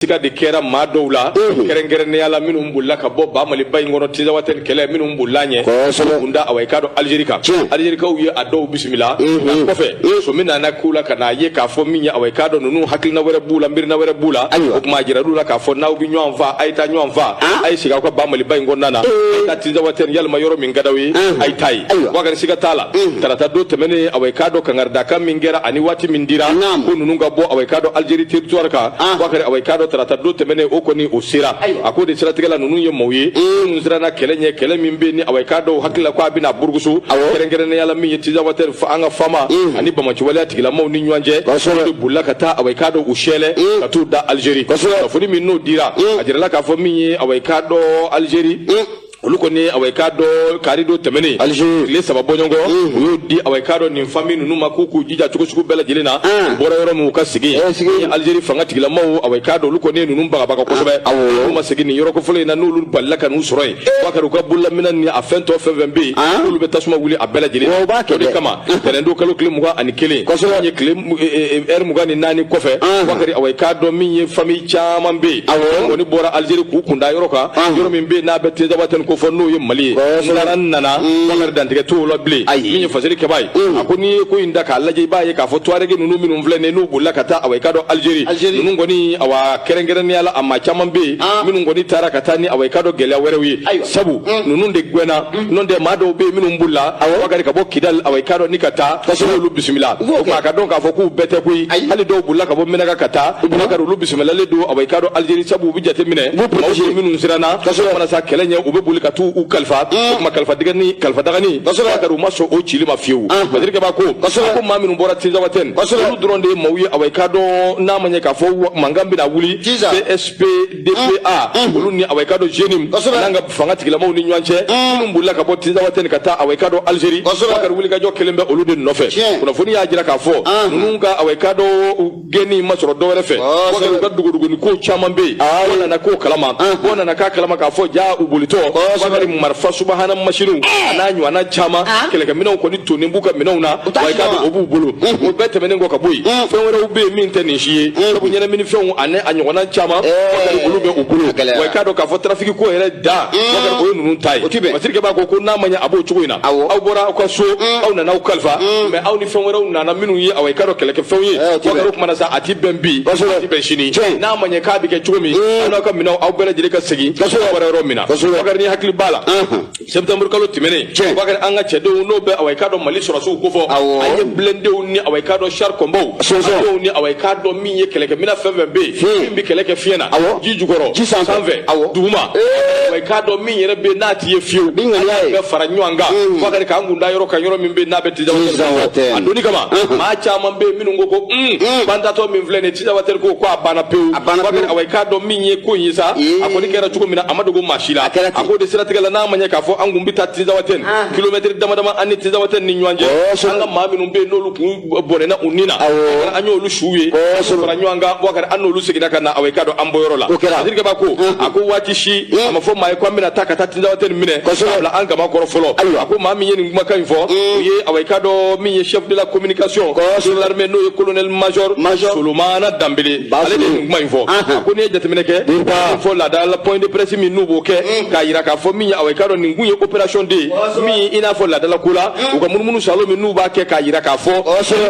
Siga de kera madoula kerengerne yala minum bulla ka bo ba mali bay ngono tiza waten kele minum bulla nye unda awaykado algerika uye ado bismillah ko fe so mina na kula kana ye ka fo minya awaykado nunu hakil na wara bula mbir na wara bula ko ma jira dula ka fo naw bi nyom va ay ta nyom va ay siga ko ba mali bay ngonna ta tiza waten yal ma yoro min gadawi ay tay wagan siga tala tarata do temene awaykado kangarda kam mingera ani wati mindira ko nunu ga bo awaykado algeri territoire ka wakare awaykado tarata do temene okoni osira akode sira tigala nunu ye mawye nusira na kelenye kele mimbe ni awaykado hakila kwa bina burgusu kerengere yala mi yetiza water fa anga fama ani bamachi wala tigala maw ni nyanje do bulaka ta awaykado ushele katu da algeri funi minno dira ajira ka fo mi awaykado algeri oluko ni awaykado karido temene le sababu nyongo yo di awaykado ni famille nunu makuku jija chukuchuku bela jilina bora yoro mu ka sigi algeri fanga tigila mawo awaykado oluko ni nunu baga baga kosobe mu sigi ni yoro ko fule na nulu ballaka nu soroy wakaru ka bulla minan ni afento fevembe nulu betasuma wuli abela jilina to de kama terendo kalo kile muga ani kele ni kile muga ni nani kofe wakari awaykado mi famille chamambe woni bora algeri ku kunda yoro ka yoro mimbe na bete zawaten ko fonno yim mali ngaran nana wakar dantige to lobli min fasiri ke bay akoni ko inda ka laje baye ka foto arege nunu minum vlene no bulla kata awaykado algeri nunu ngoni awa kerengere ni ala amma chamambe minun ngoni tarakata ni awaykado gele werewi sabu nunu de gwena non de mado be minum bulla wakari ka bo kidal awaykado nikata tasulu bismillah ko ka don ka foku bete kuy hali do bulla ka bo menaka kata wakaru lu bismillah le do awaykado algeri sabu bijate mine mawje minun sirana mana sa kelenye ube ka tu kalfa kuma kalfa digani kalfa dagani wakaru maso o chili ma fiu badir ke ba ko ma minum bora tiza waten lu dronde mawye awaykado na manye ka fo mangambi na wuli PSP DPA lu ni awaykado jenim nanga fanga tigila maw ni nyanche minum bulla ka bo tiza waten kata awaykado algeri wakaru wuli ka jo kelembe olude nofe kuna foni ya jira ka fo nunga awaykado geni masoro do refe wakaru gadugo ni ko chamambe wala na ko kalama bona na ka kalama ka fo ja ubulito wakari marfa subhana mashinu ananyu anachama keleka minau ko ni toni buka minau na waykado obu bulu mo bete menengo ka boy fenwere ube min tenishiye sabu nyene min fen ane anyo na chama wakari bulu be ubulu waykado ka fo trafiki ko hele da wakari ko nunu tai wasirke ba ko na manya abo chugoina aw bora ko so aw na naw kalfa me aw ni fenwere na minu yi waykado keleke fenyi wakari ko manasa ati bembi ati benshini na manya ka bi ke chugomi anaka minau aw bela jire ka segi wara romina wakari ni hakli bala septembre kalo timene wakari anga chedo no be awaykado mali surasu kofo anye blende ni awaykado char combo ni awaykado minye keleke mina fevembe mbi keleke fiena jijugoro 120 duma awaykado minye rebe nati ye fiu be faranywanga wakari ka ngunda yoro kan yoro mimbe na be tiza water andoni kama ma chama mbe minungo ko banda to min vlene tiza water ko kwa bana peu wakari awaykado minye ko yisa akoni kera chuko mina amadogo mashila akode sira tigala na manya ka fo angumbi tatiza waten kilometre dama ani tiza waten ni nywanje anga mami numbe no lu bonena unina anyo lu shuye fara nywanga wakari anno lu sigina kana awaykado amboyoro la dirga bako ako wati shi amafo mai kwa mina taka tatiza waten mine la anga makoro folo ako mami yeni nguma kan fo ye awaykado mi chef de la communication sur l'armée no colonel major Solomana Dambele ale de nguma info ako ne jatemene ke fo la dans le point de presse mi nubo ke ka yira ka fo mi awaykado ni nguye operation de mi ina fo la dala kula uga munumunu salo mi nuba ke ka yira ka fo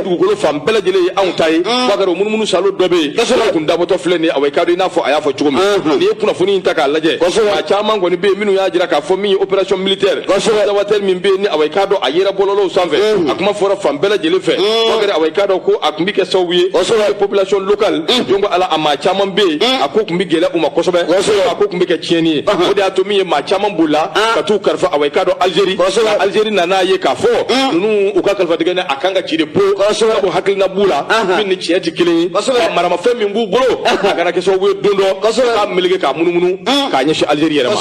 dugolo fam bela jele an tay wagaro munumunu salo dobe kun dabo to fleni awaykado ina fo aya fo chugum ni kuna fo ni taka laje a chama ngoni be minu ya jira ka fo mi operation militaire da watel min be ni awaykado ayira bololo sanve akuma fo fam bela jele fe wagaro awaykado ko akumi ke sawiye population locale jongo ala ama chama be akokumbi gele uma kosobe akokumbi ke chieni odi atomi ma chama bula katu karfa awaykado algeri nana ye ka fo nunu uka kalfa digane akanga chire po ko hakil na bula min ni chieti kilin marama femi mbu bolo agara ke so we dondo ka milige ka munumunu ka nyeshi algeri yere ma